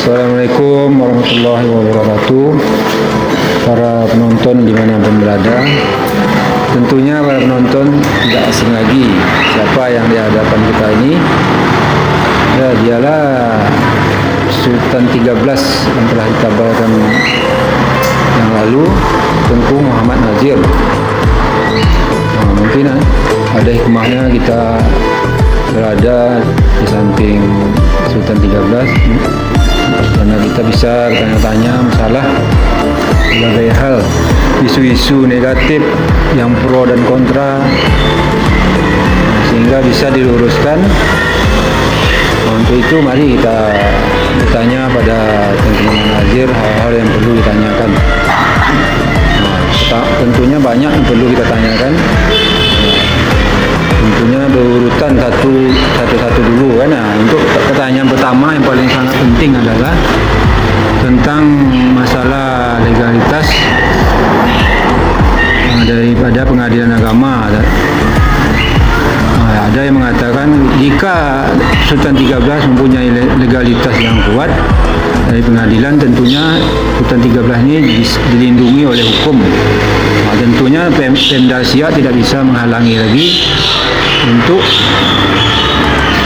Assalamualaikum warahmatullahi wabarakatuh. Para penonton dimanapun berada, tentunya para penonton tidak asing lagi siapa yang di hadapan kita ini. Ya, dialah Sultan 13 yang telah dikabarkan yang lalu, Tengku Muhammad Nazir. Mungkin ada hikmahnya kita berada di samping Sultan 13 karena kita bisa bertanya-tanya masalah berbagai hal, isu-isu negatif yang pro dan kontra, sehingga bisa diluruskan. Untuk itu mari kita bertanya pada Tengku Muhammad Nazir hal-hal yang perlu ditanyakan. Tentunya banyak yang perlu kita tanyakan. Tentunya berurutan satu-satu dulu kan. Untuk pertanyaan pertama yang paling sangat penting adalah tentang masalah legalitas daripada pengadilan agama. Ada yang mengatakan jika Sultan 13 mempunyai legalitas yang kuat dari pengadilan, tentunya Sultan 13 ini dilindungi oleh hukum. Tentunya Pemda Siak tidak bisa menghalangi lagi untuk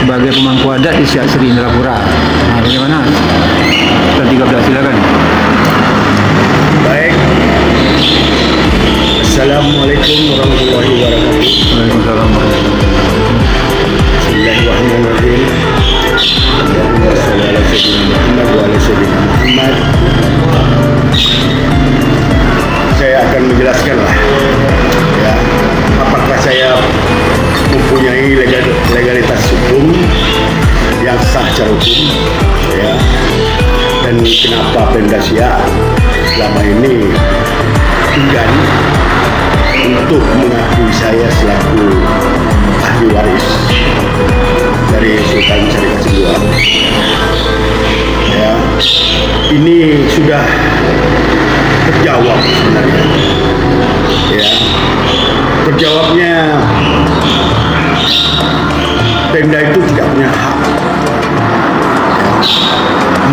sebagai pemangku adat di Siak Seri Indrapura. Bagaimana? Sultan 13, silakan. Baik. Assalamualaikum warahmatullahi wabarakatuh. Waalaikumsalam warahmatullahi wabarakatuh. Bismillahirrahmanirrahim. Allahumma shalli ala sayyidina Muhammad wa ala sayyidina Muhammad. Saya akan menjelaskanlah ya, apakah saya mempunyai legalitas hukum yang sah secara hukum ya, dan kenapa Pemda Siak selama ini enggan untuk mengakui saya selaku ahli waris dari Sultan Syarif Kasim II. Ya, ini sudah terjawab sebenarnya. Ya, terjawabnya Pemda itu tidak punya hak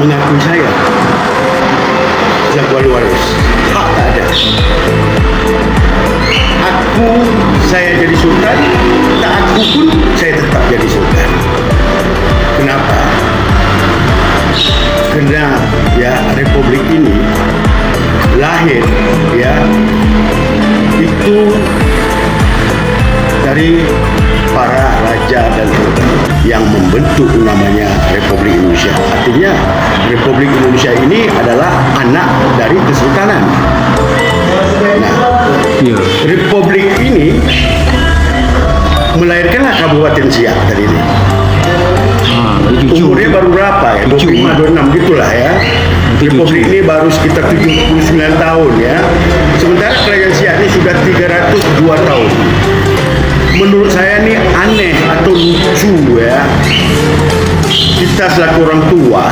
mengakui saya selaku ahli waris. Hak tak ada. Saya jadi sultan, tak aku pun saya tetap jadi sultan. Kenapa? Karena ya republik ini lahir ya itu dari para raja dan sultan yang membentuk namanya Republik Indonesia. Artinya Republik Indonesia ini adalah anak dari kesultanan. Nah, Republik ini melahirkanlah Kabupaten Siak tadi ini. Umurnya baru berapa ya? 25-26 gitulah ya. Republik ini baru sekitar 79 tahun ya. Sementara Kerajaan Siak ini sudah 302 tahun. Menurut saya ini aneh atau lucu ya. Kita selaku orang tua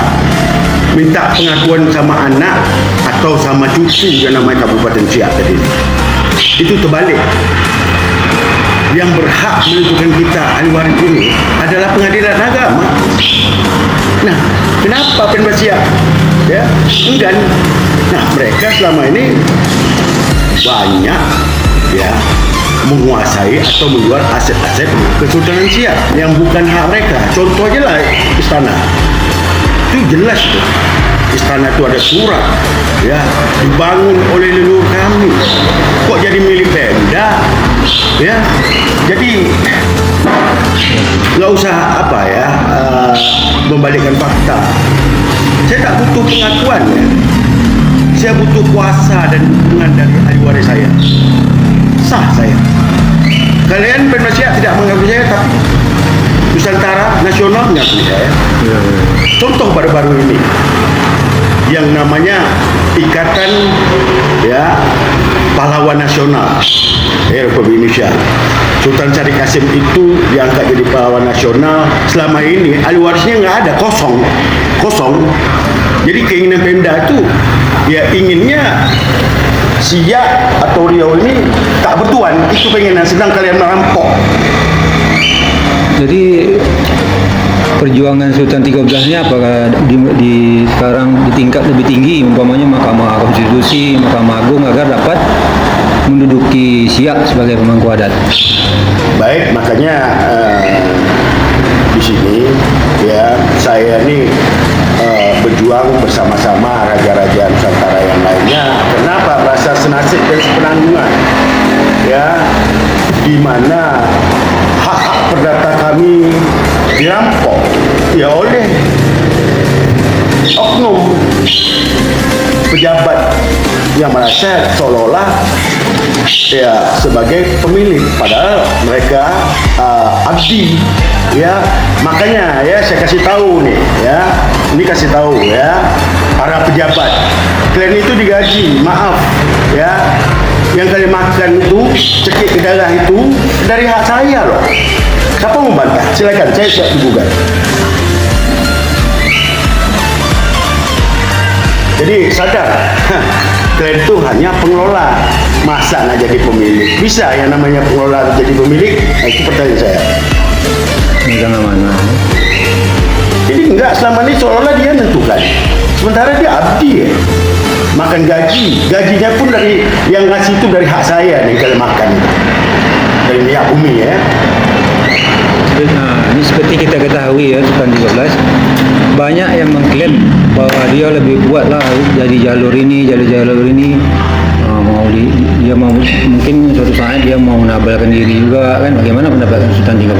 minta pengakuan sama anak atau sama cucu yang namanya Kabupaten Siak tadi. Itu terbalik. Yang berhak menentukan kita ahli waris ini adalah pengadilan agama. Nah, kenapa Pemda Siak ya enggan? Nah, mereka selama ini banyak ya menguasai atau menjual aset-aset Kesultanan Siak yang bukan hak mereka. Contoh aja lah istana. Itu jelas tuh. Istana itu ada surat ya dibangun oleh leluhur kami. Kok jadi milik Pemda? Ya. Jadi nggak usah apa ya membalikkan fakta. Saya tak butuh pengakuan ya. Saya butuh kuasa dan dukungan dari ahli waris saya. Sah saya. Kalian Pemda Siak tidak mengakui saya, tapi Nusantara Nasional mengakui saya. Contoh baru-baru ini yang namanya Ikatan ya Pahlawan Nasional Republik Indonesia. Sultan Syarif Kasim itu diangkat jadi pahlawan nasional. Selama ini ahli warisnya nggak ada, kosong. Jadi keinginan Pemda itu ya inginnya Siak atau Riau ini tak bertuan, itu pengen sedang kalian merampok. Jadi perjuangan Sultan 13 ini apakah sekarang di tingkat lebih tinggi, umpamanya Mahkamah Konstitusi, Mahkamah Agung, agar dapat menduduki Siak sebagai pemangku adat? Baik, makanya di sini ya saya nih berjuang bersama-sama raja-raja Nusantara yang lainnya. Kenapa? Rasa senasib dan sepenanggungan, ya, di mana hak-hak perdata kami dirampok ya oleh oknum pejabat yang merasa seolah-olah ya sebagai pemilik, padahal mereka abdi, ya. Makanya ya saya kasih tahu nih, ya, ini kasih tahu ya para pejabat, kalian itu digaji, maaf ya, yang kalian makan itu, cekik ke darah itu dari hak saya loh. Siapa mau bantah? Silakan, saya siap digugat. Jadi sadar, kalian itu hanya pengelola, masa nggak jadi pemilik? Bisa yang namanya pengelola jadi pemilik? Nah, itu pertanyaan saya. Megang amanah. Jadi enggak, selama ini seolah-olah dia nentukan, sementara dia abdi ya. Makan gajinya pun dari yang ngasih itu dari hak saya nih, kalian makan dari minyak bumi ya. Nah, ini seperti kita ketahui ya, Sultan 13 banyak yang mengklaim bahwa dia lebih kuat lah jadi jalur ini. Dia mau mungkin suatu saat dia mau menabalkan diri juga kan. Bagaimana pendapat Sultan 13?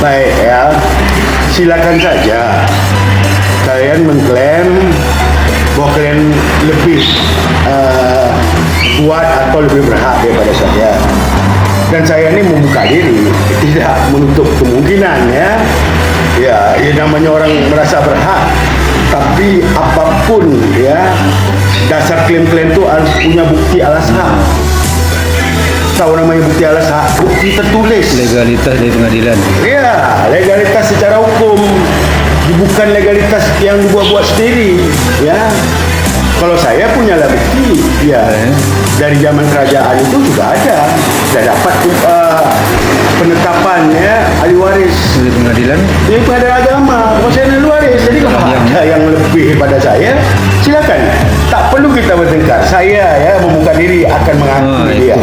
Baik ya, silakan saja kalian mengklaim bahwa kalian lebih kuat atau lebih berhak daripada saya. Dan saya ini membuka diri, tidak menutup kemungkinan ya. Ya, namanya orang merasa berhak, tapi apapun ya, dasar klaim-klaim itu harus punya bukti alas hak. Tahu namanya bukti alas hak? Bukti tertulis. Legalitas dari pengadilan. Iya, legalitas secara hukum, bukan legalitas yang dibuat-buat sendiri ya. Kalau saya punya bukti, ya dari zaman kerajaan itu juga ada, sudah dapat penetapan ya ahli waris dari pengadilan. Dari pengadilan agama, kalau saya ahli waris. Jadi kalau ada yang lebih pada saya, silakan. Tak perlu kita bertengkar. Saya ya membuka diri akan mengakui dia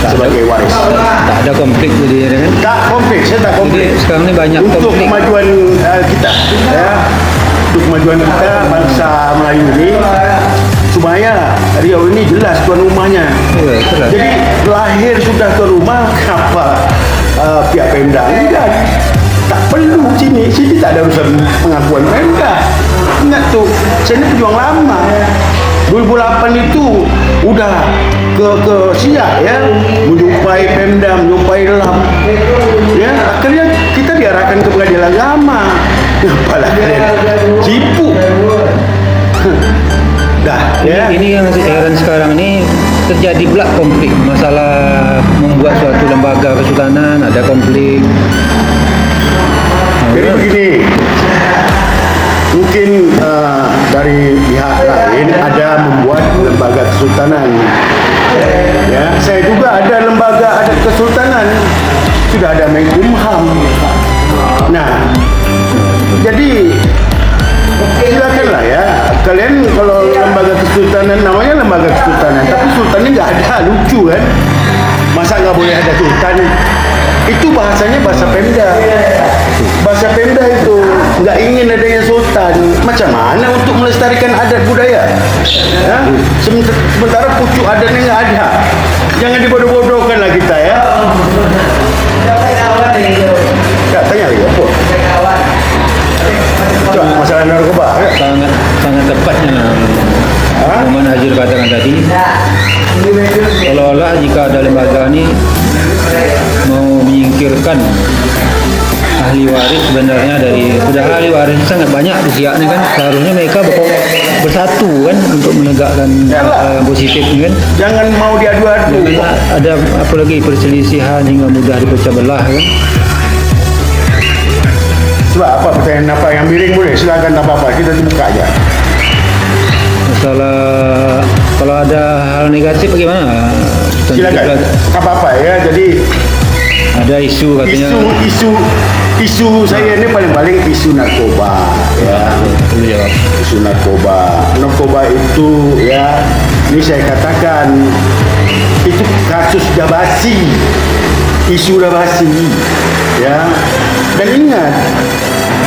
sebagai waris. Tak ada konflik jadi kan? Tak konflik, saya tak konflik. Jadi, sekarang ini banyak untuk konflik. kemajuan kita, ya, untuk kemajuan kita bangsa Melayu ini, supaya Riau ini jelas tuan rumahnya. Ya, jadi lahir sudah tuan rumah, kenapa pihak Pemda enggak? Tak perlu sini tak ada urusan pengakuan Pemda. Ingat tuh, saya ini pejuang lama. 2008 itu udah ke Siak ya, menjumpai Pemda, menjumpai LAM. Ya, akhirnya kita diarahkan ke pengadilan agama. Apalah kalian cipu. Dah, ya. Ini yang heran sekarang ini terjadi pula konflik masalah membuat suatu lembaga kesultanan, ada konflik. Jadi begini, mungkin dari pihak lain ada membuat lembaga kesultanan. Ya, saya juga ada lembaga adat kesultanan, sudah ada Menkumham. Nah, jadi silakanlah ya, kalian kalau lembaga kesultanan namanya lembaga kesultanan, tapi sultannya nggak ada, lucu kan? Masa nggak boleh ada sultan? Itu bahasanya bahasa Pemda. Bahasa Pemda itu nggak ingin adanya sultan. Macam mana untuk melestarikan adat budaya? Ya? Sementara pucuk adatnya nggak ada. Jangan dibodoh-bodohkan lah kita ya. Ya, tanya lagi apa? Coba masalah narkoba. Sangat tepatnya Muhammad Hajir katakan tadi, seolah-olah jika ada lembaga ini mau menyingkirkan ahli waris sebenarnya dari, sudah ahli waris sangat banyak di Siak ni kan, seharusnya mereka bersatu kan untuk menegakkan positif ni kan. Jangan mau diadu-adu. Jangan ada apa lagi perselisihan hingga mudah dipecah belah kan. Coba apa pertanyaan apa yang miring boleh, silakan, tak apa-apa, kita buka aja. Masalah kalau ada hal negatif bagaimana? Silakan, tak apa-apa ya. Jadi Ada isu katanya. Isu saya ini paling-paling isu narkoba, ya. Isu narkoba itu, ya, ini saya katakan itu kasus dah basi, isu dah basi, ya. Dan ingat,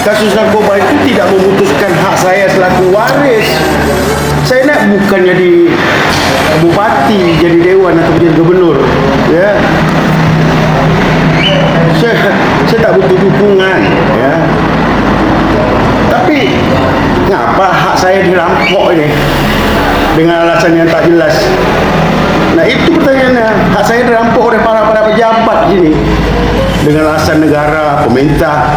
kasus narkoba itu tidak memutuskan hak saya selaku waris. Saya nak bukan jadi bupati, jadi dewan atau jadi gubernur, ya. Saya tak butuh dukungan, ya. Tapi ngapa hak saya dirampok ini dengan alasan yang tak jelas? Nah, itu pertanyaannya. Hak saya dirampok oleh para pejabat sini dengan alasan negara, pemerintah.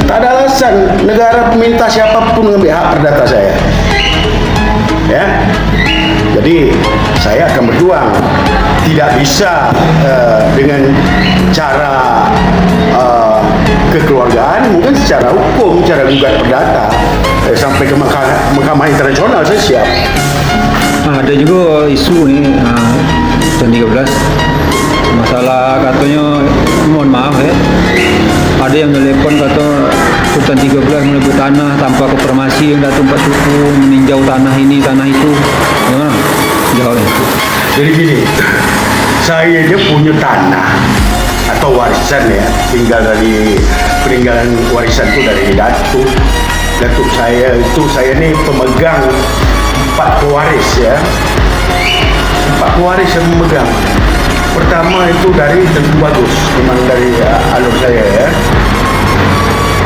Tak ada alasan negara, pemerintah, siapapun mengambil hak perdata saya, ya. Jadi saya akan berjuang. Tidak bisa dengan cara kekeluargaan, mungkin secara hukum, cara gugat perdata sampai ke Mahkamah Internasional saya siap. Ada juga isu nih tahun 13 masalah katanya, mohon maaf ya, ada yang telepon kata Sultan 13 merebut tanah tanpa konfirmasi, yang datang Pak Suku meninjau tanah ini tanah itu. Gimana jawabnya? Jadi gini, saya dia punya tanah atau warisan, ya, tinggal dari peninggalan warisan itu dari datuk saya itu. Saya ni pemegang 4 pewaris, ya, 4 pewaris yang memegang. Pertama itu dari Tengku Bagus, memang dari alur saya, ya.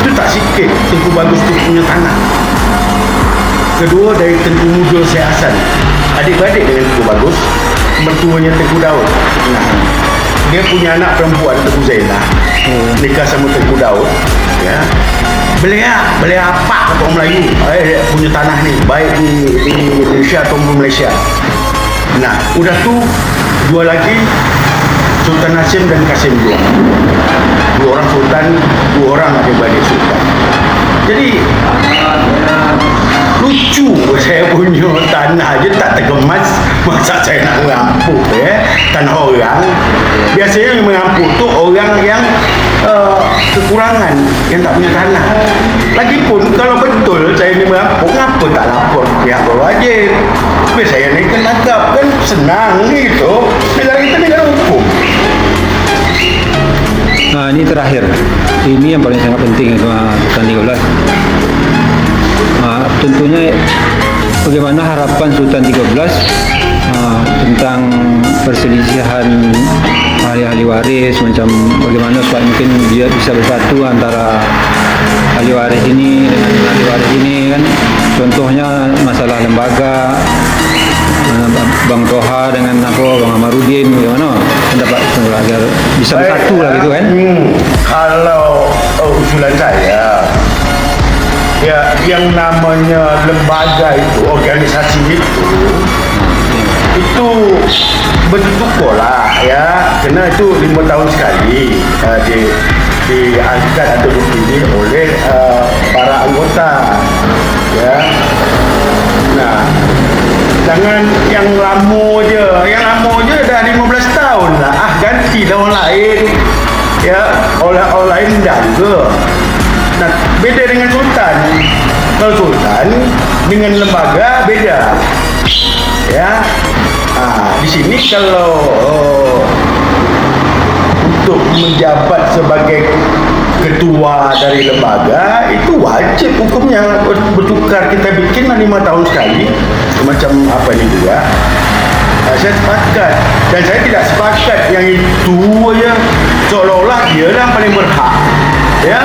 Itu tak sikit Tengku Bagus itu punya tanah. Kedua dari Tengku Mudul Syekh Hasan, adik-beradik dengan Tengku Bagus, mertuanya Tengku Daud. Nah, dia punya anak perempuan Tengku Zainah, nikah sama Tengku Daud, ya. Belia apa kata orang Melayu, punya tanah ni, baik di Indonesia atau di Malaysia. Nah, udah tu dua lagi, Sultan Hasim dan Kasim II. 2 orang sultan, 2 orang adik-beradik sultan. Jadi lucu saya punya tanah je tak terkemas, masa saya nak mengampuk, ya, tanah orang. Biasanya yang mengampuk tu orang yang kekurangan, yang tak punya tanah. Lagipun kalau betul saya ni mengampuk, kenapa tak lapor pihak berwajib? Supaya saya ni kan agap, kan senang gitu. Negara kita negara hukum. Nah, ini terakhir, ini yang paling sangat penting Sultan 13. Tentunya bagaimana harapan Sultan 13 tentang perselisihan ahli-ahli waris, macam bagaimana supaya mungkin dia bisa bersatu antara ahli waris ini dengan ahli waris ini, kan. Contohnya masalah lembaga, Bang Toha dengan Bang Amarudin, bagaimana pendapat agar bisa bersatu lah gitu, kan. Kalau usulan saya, ya, yang namanya lembaga itu, organisasi itu bertutup lah, ya, kena itu 5 tahun sekali diangkat atau dipilih oleh para anggota, ya. Nah, jangan yang lama je dah 15 tahun lah, ganti dah orang lain, ya, orang lain jaga. Nah, beda dengan sultan. Kalau sultan dengan lembaga beda, ya. Di sini kalau untuk menjabat sebagai ketua dari lembaga itu wajib hukumnya bertukar. Kita bikin 5 tahun sekali, macam apa ini juga. Saya sepakat, dan saya tidak sepakat yang itu aja seolah-olah dia yang paling berhak, ya.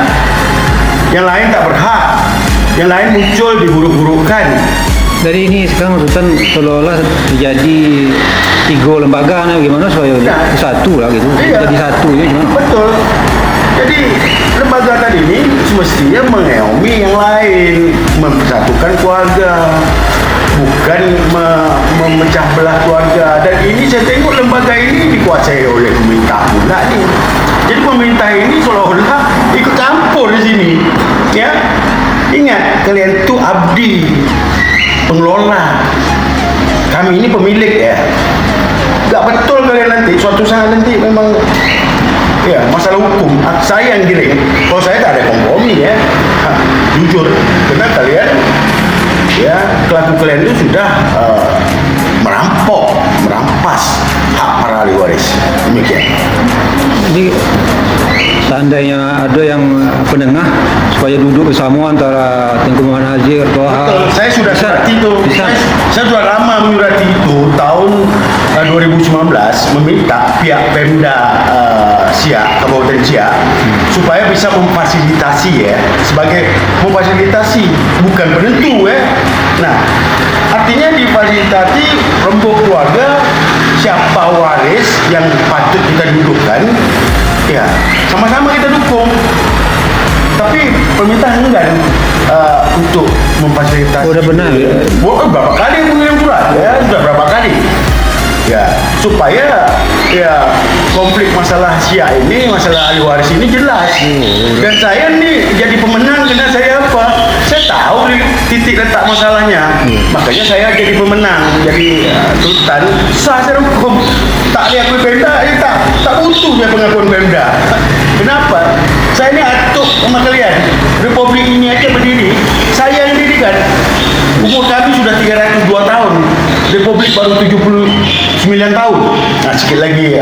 Yang lain tak berhak, yang lain muncul diburuk-burukkan. Dari ini sekarang Sultan seolah-olah terjadi 3 lembaga, gimana supaya satu lah gitu, iya, jadi satu je gimana? Betul. Jadi lembaga tadi ini semestinya mengayomi yang lain, mempersatukan keluarga, bukan memecah belah keluarga. Dan ini saya tengok lembaga ini dikuasai oleh pemerintah pula ni. Jadi pemerintah ini seolah-olah ikut campur di sini, ya. Ingat, kalian tu abdi, pengelola. Kami ini pemilik, ya. Tak betul kalian nanti suatu saat nanti memang saya yang giring. Kalau saya tak ada kompromi ya. Jujur, karena kalian ya kelaku kalian itu sudah merampas hak para ahli waris. Demikian. Jadi seandainya ada yang penengah supaya duduk bersama antara Tengku Muhammad Haji, Toha. Betul, saya sudah surati itu. Saya sudah lama menyurati itu tahun 2019 meminta pihak Pemda Siak, Kabupaten Siak supaya bisa memfasilitasi ya, sebagai memfasilitasi bukan penentu ya. Nah, artinya difasilitasi rembuk keluarga siapa waris yang patut kita dudukkan, ya sama-sama kita dukung. Tapi permintaan enggan untuk memfasilitasi. Udah benar ya? Berapa kali mengirim surat ya, sudah berapa kali ya, supaya ya konflik masalah Siak ini, masalah ahli waris ini jelas. Dan saya nih jadi pemenang karena saya apa? Saya tahu titik letak masalahnya. Makanya saya jadi pemenang, jadi sultan sah secara hukum. Tak diakui Pemda, tak butuh dia pengakuan Pemda. Kenapa? Saya ini atuk sama kalian. Republik ini aja berdiri, saya yang dirikan. Umur kami sudah 302 tahun. Republik baru 79 tahun. Nah, sikit lagi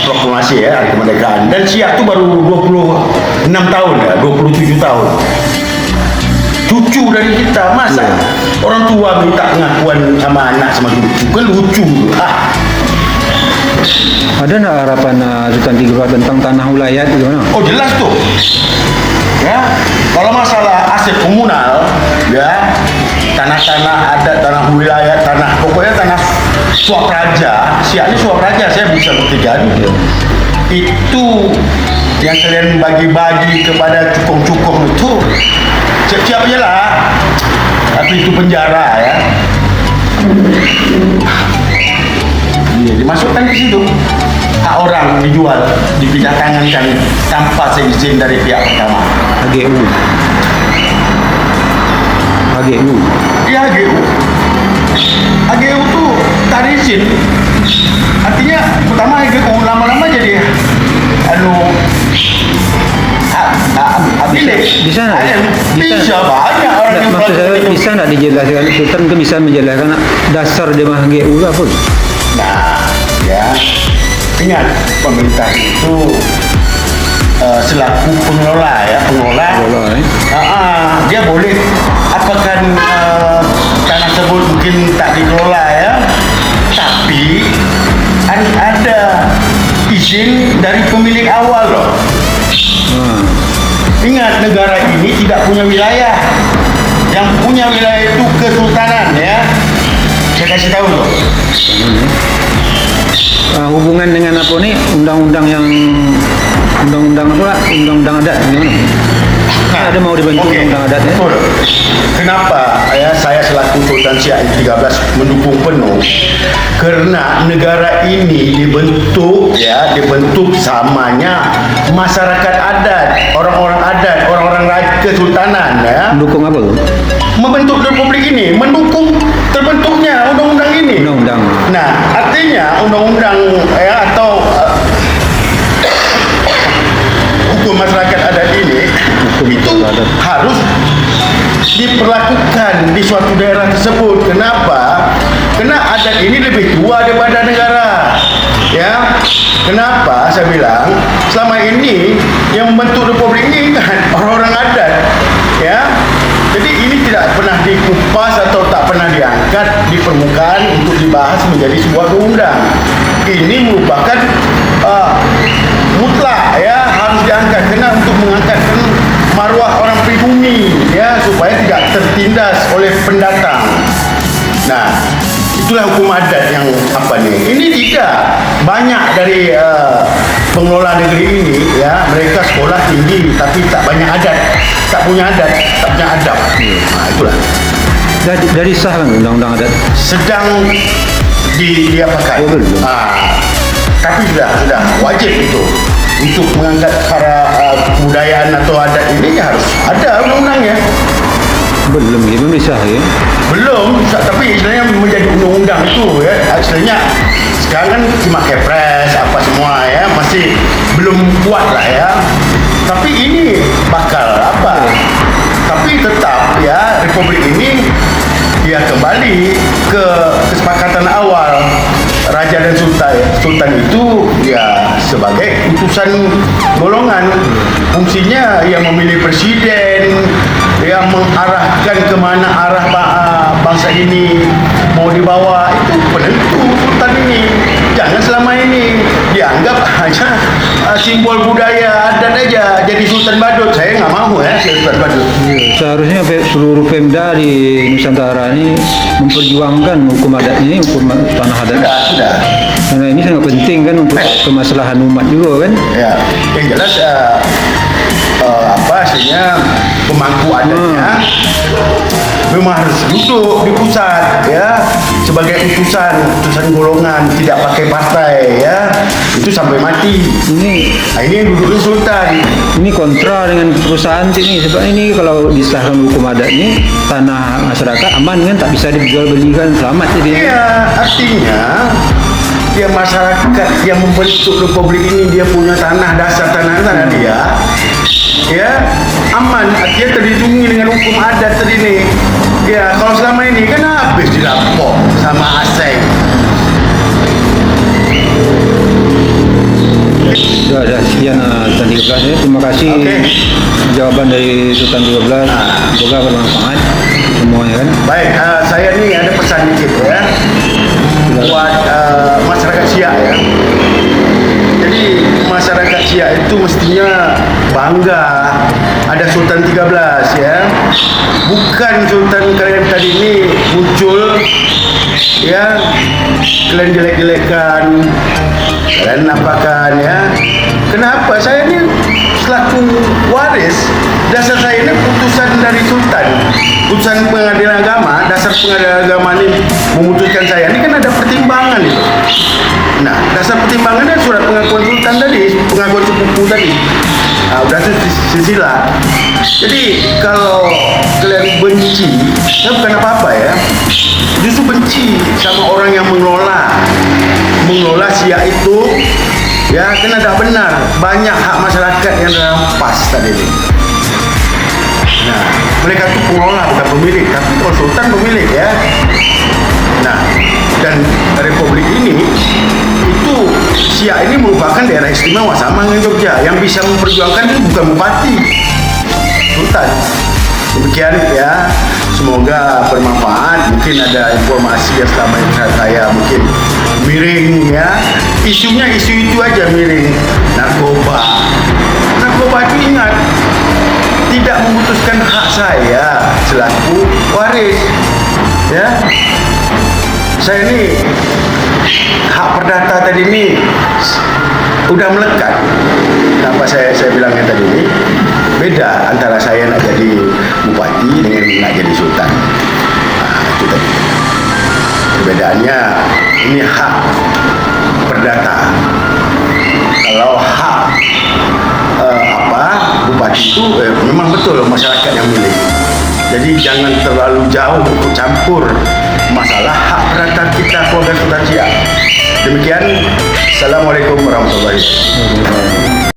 proklamasi ya, hari kemerdekaan. Dan Siak itu baru 26 tahun ya, 27 tahun. Cucu dari kita, masa orang tua minta pengakuan sama anak sama cucu, kan lucu. Ada nggak harapan Sultan Tiga Belas tentang tanah wilayah itu gimana? Oh jelas tuh. Ya, kalau masalah aset komunal, ya tanah-tanah adat, tanah wilayah, tanah pokoknya tanah suap raja. Siak ini suap raja, saya bisa buktikan. Itu yang kalian bagi-bagi kepada cukong-cukong itu siap-siap aja lah. Tapi itu penjara ya. Dimasukkan ke situ, hak orang dijual, dipindah tangankan tanpa seizin dari pihak pertama. HGU. Iya HGU tuh tak ada izin. Artinya pertama HGU lama-lama jadi bisa banyak orang yang maksud saya bisa nggak dijelaskan, Sultan mungkin bisa menjelaskan dasar jemaah HGU apa? Nah, ya ingat pemerintah itu selaku pengelola ya, dia boleh apakah tanah tersebut mungkin tak dikelola ya, tapi ada izin dari pemilik awal loh. Ingat, negara ini tidak punya wilayah, yang punya wilayah itu kesultanan ya. Saya kasih tahu loh. Hubungan dengan apa nih undang-undang apa? Undang-undang adat gimana? Ada mau dibentuk undang-undang adat ya? Betul. Kenapa ya saya selaku Sultan Siak 13 mendukung penuh? Karena negara ini dibentuk samanya masyarakat adat, orang-orang adat, orang-orang kesultanan ya. Mendukung apa tuh? Membentuk republik ini, mendukung terbentuknya undang-undang ini. Undang-undang. Nah, artinya undang-undang ya atau hukum masyarakat adat ini itu harus diperlakukan di suatu daerah tersebut. Kenapa? Karena adat ini lebih tua daripada negara. Ya, kenapa saya bilang selama ini yang membentuk republik ini kan orang-orang adat. Ya, jadi ini tidak pernah dikupas atau tak pernah diangkat di permukaan untuk dibahas menjadi sebuah undang. Ini merupakan mutlak ya, harus diangkat karena untuk mengangkat maruah orang pribumi ya, supaya tidak tertindas oleh pendatang. Nah, itulah hukum adat yang apa nih? Ini tidak banyak dari pengelola negeri ini ya, mereka sekolah tinggi tapi tak banyak adat, tak punya adat, tak punya adab. Nah, itulah. Dari sah kan undang-undang adat? Sedang diapakan? Tapi sudah wajib itu untuk mengangkat para kebudayaan atau adat ini ya harus ada undang-undangnya. Belum bisa ya? Belum, tapi istilahnya menjadi undang-undang itu ya. Istilahnya sekarang kan cuma kepres apa semua ya, masih belum kuat lah ya. Tapi ini bakal apa? Tapi tetap ya, Republik ini ya kembali ke kesepakatan awal. Raja dan Sultan itu ya sebagai utusan golongan, fungsinya yang memilih presiden, yang mengarahkan kemana arah bangsa ini mau dibawa. Itu penentu Sultan ini. Jangan selama ini dianggap hanya simbol budaya adat aja jadi Sultan Badut. Saya nggak mau ya Sultan Badut. Seharusnya seluruh Pemda di Nusantara ini memperjuangkan hukum adat ini, hukum tanah adat. Sudah. Karena ini sangat penting kan untuk kemaslahan umat juga kan. Ya, yang jelas hasilnya pemangku adatnya memang harus duduk di pusat ya sebagai utusan golongan, tidak pakai partai ya, itu sampai mati. Ini yang duduk Sultan. Ini kontra dengan perusahaan ini, sebab ini kalau disahkan hukum adat ini tanah masyarakat aman kan, tak bisa dijual belikan, selamat jadi. Iya, artinya dia masyarakat yang membentuk Republik ini, dia punya dasar tanah dia ya aman, artinya terlindungi dengan hukum adat tadi nih. Ya kalau selama ini kan habis dirampok sama asing. Sudah sekian Sultan 13 ya. Terima kasih jawaban dari Sultan 13. Semoga bermanfaat semuanya kan. Baik, saya nih ada pesan dikit ya buat masyarakat Siak ya. Jadi masyarakat Siak itu mestinya bangga ada Sultan 13 ya. Bukan Sultan kalian tadi ini muncul ya, kalian jelek-jelekan, kalian apakan ya. Kenapa? Saya ini selaku waris, dasar saya ini putusan dari Sultan, putusan pengadilan agama. Dasar pengadilan agama ini memutuskan saya ini kan ada pertimbangan itu. Nah, dasar pertimbangannya surat pengakuan Sultan tadi, pengakuan sepupu tadi. Nah, udah silsilah. Jadi kalau kalian benci, ya bukan apa-apa ya, justru benci sama orang yang mengelola Siak itu ya, kan ada benar banyak hak masyarakat yang dirampas tadi ini. Nah, mereka itu pengelola bukan pemilik, tapi kalau Sultan pemilik ya. Nah, dan Republik ini itu Siak ini merupakan daerah istimewa sama dengan Jogja. Yang bisa memperjuangkan itu bukan bupati, Sultan. Demikian ya, semoga bermanfaat. Mungkin ada informasi yang selama ini saya mungkin miring ya. Isunya isu itu aja miring. Narkoba itu ingat tidak memutuskan hak saya selaku waris ya. Saya ini hak perdata tadi ini udah melekat. Kenapa saya bilangnya tadi ini beda antara saya nak jadi bupati dengan nak jadi sultan. Nah, itu tadi perbedaannya. Ini hak perdata. Kalau hak bupati itu memang betul masyarakat yang milih. Jadi jangan terlalu jauh untuk campur masalah hak perdata kita keluarga Sultan Siak. Demikian, Assalamualaikum warahmatullahi wabarakatuh.